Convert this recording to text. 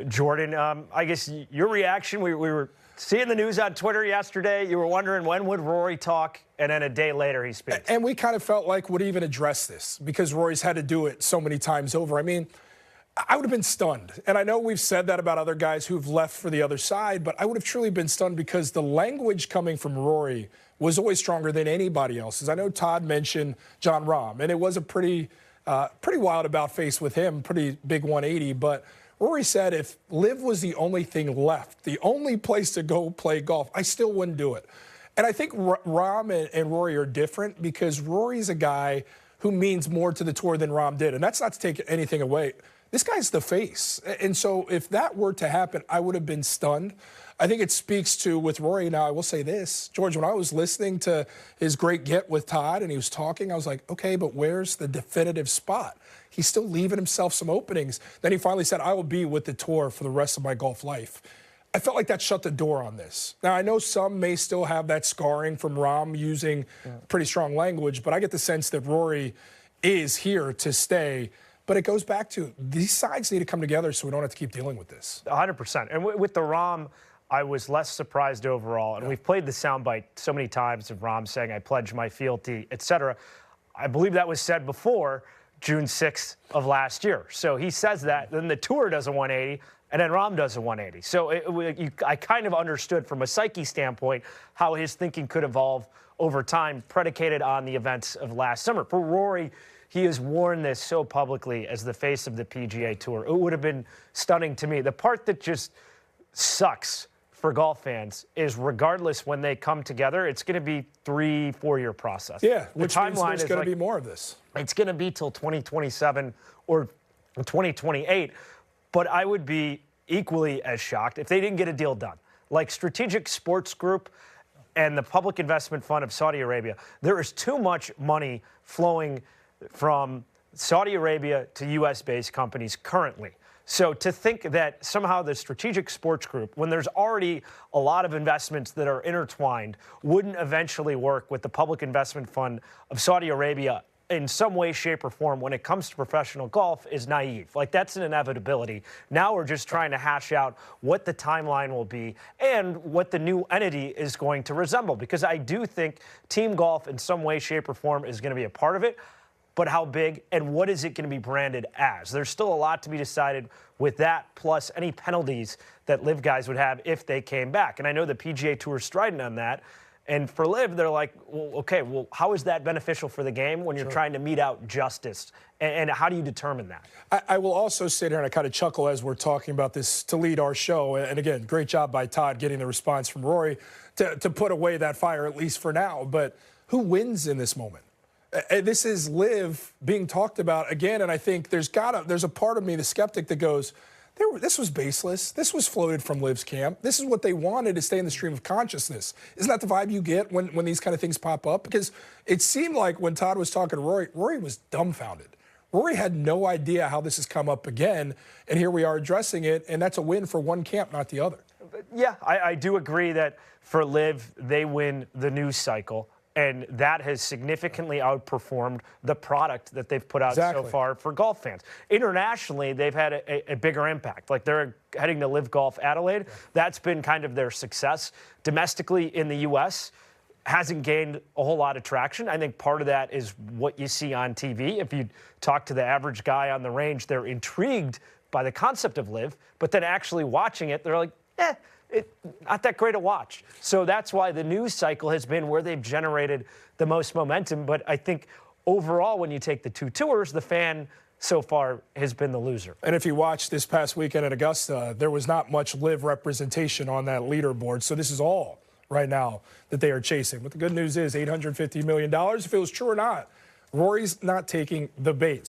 Jordan, I guess your reaction, we were seeing the news on Twitter yesterday. You were wondering when would Rory talk, and then a day later he speaks. And we kind of felt like would he even address this because Rory's had to do it so many times over. I mean, I would have been stunned. And I know we've said that about other guys who've left for the other side, but I would have truly been stunned because the language coming from Rory was always stronger than anybody else's. I know Todd mentioned Jon Rahm, and it was a pretty wild about face with him, pretty big 180, but Rory said if LIV was the only thing left, the only place to go play golf, I still wouldn't do it. And I think Rahm and Rory are different because Rory's a guy who means more to the tour than Rahm did. And that's not to take anything away. This guy's the face. And so if that were to happen, I would have been stunned. I think it speaks to, with Rory, now I will say this, George, when I was listening to his great get with Todd and he was talking, I was like, okay, but where's the definitive spot? He's still leaving himself some openings. Then he finally said, I will be with the tour for the rest of my golf life. I felt like that shut the door on this. Now, I know some may still have that scarring from Rahm using pretty strong language, but I get the sense that Rory is here to stay. But it goes back to these sides need to come together so we don't have to keep dealing with this. 100%. And with the Rahm, I was less surprised overall. And we've played the soundbite so many times of Rahm saying, I pledge my fealty, etc. I believe that was said before June 6th of last year. So he says that, then the tour does a 180, and then Rahm does a 180. So I kind of understood from a psyche standpoint how his thinking could evolve over time, predicated on the events of last summer. For Rory, he has worn this so publicly as the face of the PGA Tour. It would have been stunning to me. The part that just sucks for golf fans is regardless when they come together, it's going to be 3-4 year process. Yeah, which means there's going to be more of this. It's going to be till 2027 or 2028. But I would be equally as shocked if they didn't get a deal done. Like Strategic Sports Group and the Public Investment Fund of Saudi Arabia, there is too much money flowing from Saudi Arabia to U.S.-based companies currently. So to think that somehow the Strategic Sports Group, when there's already a lot of investments that are intertwined, wouldn't eventually work with the Public Investment Fund of Saudi Arabia in some way, shape, or form when it comes to professional golf is naive. Like, that's an inevitability. Now we're just trying to hash out what the timeline will be and what the new entity is going to resemble. Because I do think team golf in some way, shape, or form is going to be a part of it. But how big and what is it going to be branded as? There's still a lot to be decided with that, plus any penalties that LIV guys would have if they came back. And I know the PGA Tour is striding on that. And for LIV, they're like, well, okay, well, how is that beneficial for the game when you're trying to mete out justice? And how do you determine that? I will also sit here and I kind of chuckle as we're talking about this to lead our show. And again, great job by Todd getting the response from Rory to put away that fire, at least for now. But who wins in this moment? This is LIV being talked about again, and I think there's a part of me, the skeptic, that goes, this was baseless. This was floated from LIV's camp. This is what they wanted to stay in the stream of consciousness. Isn't that the vibe you get when these kind of things pop up? Because it seemed like when Todd was talking to Rory, Rory was dumbfounded. Rory had no idea how this has come up again, and here we are addressing it, and that's a win for one camp, not the other. Yeah, I do agree that for LIV, they win the news cycle. And that has significantly outperformed the product that they've put out so far for golf fans. Internationally, they've had a bigger impact. Like they're heading to LIV Golf Adelaide. That's been kind of their success. Domestically in the U.S., hasn't gained a whole lot of traction. I think part of that is what you see on TV. If you talk to the average guy on the range, they're intrigued by the concept of LIV, but then actually watching it, they're like, not that great a watch. So that's why the news cycle has been where they've generated the most momentum. But I think overall, when you take the two tours, the fan so far has been the loser. And if you watched this past weekend at Augusta, there was not much LIV representation on that leaderboard. So this is all right now that they are chasing. But the good news is $850 million. If it was true or not, Rory's not taking the bait.